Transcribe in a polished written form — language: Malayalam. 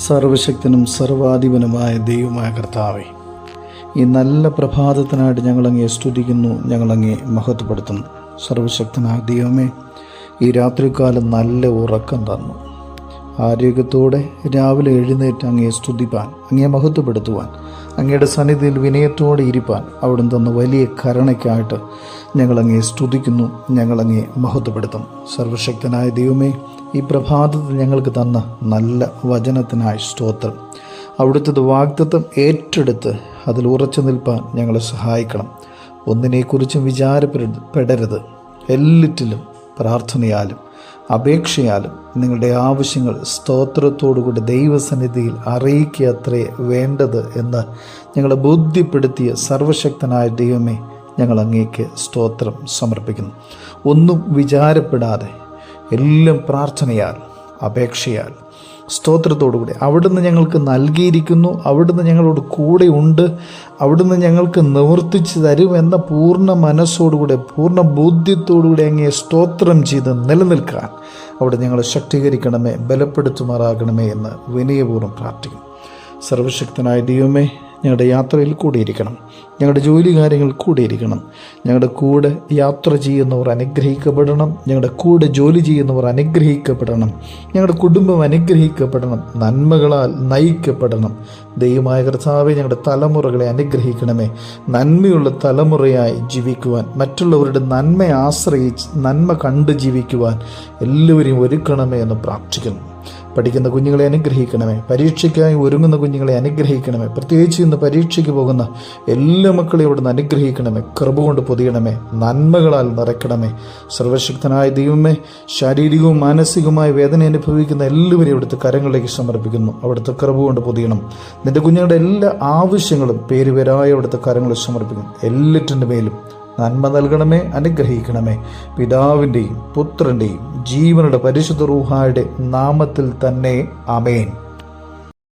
സർവശക്തനും സർവാധിപനുമായ ദൈവമായ കർത്താവേ, ഈ നല്ല പ്രഭാതത്തിനായിട്ട് ഞങ്ങളങ്ങേ സ്തുതിക്കുന്നു, ഞങ്ങളങ്ങേ മഹത്വപ്പെടുത്തുന്നു. സർവശക്തനായ ദൈവമേ, ഈ രാത്രികാലം നല്ല ഉറക്കം തന്നു. ആരോഗ്യത്തോടെ രാവിലെ എഴുന്നേറ്റ് അങ്ങേ സ്തുതിപ്പാൻ, അങ്ങേ മഹത്വപ്പെടുത്തുവാൻ, അങ്ങയുടെ സന്നിധിയിൽ വിനയത്തോടെ ഇരിപ്പാൻ അവിടുന്ന് തന്ന വലിയ കരുണയ്ക്കായിട്ട് ഞങ്ങളങ്ങേ സ്തുതിക്കുന്നു, ഞങ്ങളങ്ങേ മഹത്വപ്പെടുത്തുന്നു. സർവശക്തനായ ദൈവമേ, ഈ പ്രഭാതത്തിൽ ഞങ്ങൾക്ക് തന്ന നല്ല വചനത്തിനായി സ്തോത്രം. അവിടുത്തെ വാഗ്ദത്തം ഏറ്റെടുത്ത് അതിൽ ഉറച്ചു നിൽപ്പാൻ ഞങ്ങളെ സഹായിക്കണം. ഒന്നിനെക്കുറിച്ചും വിചാരപ്പെടരുത്. എല്ലാറ്റിലും പ്രാർത്ഥനയാലും അപേക്ഷയാലും നിങ്ങളുടെ ആവശ്യങ്ങൾ സ്തോത്രത്തോടുകൂടി ദൈവസന്നിധിയിൽ അറിയിക്കത്രേ വേണ്ടത് എന്ന് ഞങ്ങളെ ബോധ്യപ്പെടുത്തിയ സർവശക്തനായ ദൈവമേ, ഞങ്ങൾ അങ്ങേക്ക് സ്തോത്രം സമർപ്പിക്കുന്നു. ഒന്നും വിചാരപ്പെടാതെ എല്ലാം പ്രാർത്ഥനയാൽ അപേക്ഷയാൽ സ്തോത്രത്തോടുകൂടി അവിടുന്ന് ഞങ്ങൾക്ക് നൽകിയിരിക്കുന്നു. അവിടുന്ന് ഞങ്ങളോട് കൂടെ ഉണ്ട്. അവിടുന്ന് ഞങ്ങൾക്ക് നിവർത്തിച്ച് തരുമെന്ന പൂർണ്ണ മനസ്സോടുകൂടെ പൂർണ്ണ ബോധ്യത്തോടുകൂടി അങ്ങേ സ്തോത്രം ചെയ്ത് നിലനിൽക്കാൻ അവിടെ ഞങ്ങളെ ശക്തീകരിക്കണമേ, ബലപ്പെടുത്തുമാറാകണമേ എന്ന് വിനയപൂർവ്വം പ്രാർത്ഥിക്കുന്നു. സർവശക്തനായ ദൈവമേ, ഞങ്ങളുടെ യാത്രയിൽ കൂടിയിരിക്കണം. ഞങ്ങളുടെ ജോലി കാര്യങ്ങൾ കൂടിയിരിക്കണം. ഞങ്ങളുടെ കൂടെ യാത്ര ചെയ്യുന്നവർ അനുഗ്രഹിക്കപ്പെടണം. ഞങ്ങളുടെ കൂടെ ജോലി ചെയ്യുന്നവർ അനുഗ്രഹിക്കപ്പെടണം. ഞങ്ങളുടെ കുടുംബം അനുഗ്രഹിക്കപ്പെടണം, നന്മകളാൽ നയിക്കപ്പെടണം. ദൈവമായ കർത്താവേ, ഞങ്ങളുടെ തലമുറകളെ അനുഗ്രഹിക്കണമേ. നന്മയുള്ള തലമുറയായി ജീവിക്കുവാൻ, മറ്റുള്ളവരുടെ നന്മയെ ആശ്രയിച്ച് നന്മ കണ്ട് ജീവിക്കുവാൻ എല്ലാവരെയും ഒരുക്കണമേ എന്ന് പ്രാർത്ഥിക്കുന്നു. പഠിക്കുന്ന കുഞ്ഞുങ്ങളെ അനുഗ്രഹിക്കണമേ. പരീക്ഷയ്ക്കായി ഒരുങ്ങുന്ന കുഞ്ഞുങ്ങളെ അനുഗ്രഹിക്കണമേ. പ്രത്യേകിച്ച് ഇന്ന് പരീക്ഷയ്ക്ക് പോകുന്ന എല്ലാ മക്കളെയും അവിടുന്ന് അനുഗ്രഹിക്കണമേ. കൃപ കൊണ്ട് പൊതിയണമേ. നന്മകളാൽ നിറയ്ക്കണമേ. സർവശക്തനായ ദൈവമേ, ശാരീരികവും മാനസികവുമായ വേദന അനുഭവിക്കുന്ന എല്ലാവരെയും അവിടുത്തെ കരങ്ങളിലേക്ക് സമർപ്പിക്കുന്നു. അവിടുത്തെ കൃപ കൊണ്ട് പൊതിയണം. നിന്റെ കുഞ്ഞുങ്ങളുടെ എല്ലാ ആവശ്യങ്ങളും പേരുപേരായ അവിടുത്തെ കരങ്ങളിൽ സമർപ്പിക്കുന്നു. എല്ലാറ്റിൻ്റെ മേലും നന്മ നൽകണമേ, അനുഗ്രഹിക്കണമേ. പിതാവിൻ്റെയും പുത്രൻ്റെയും ജീവനുടെ പരിശുദ്ധ റൂഹായുടെ നാമത്തിൽ തന്നെ ആമേൻ.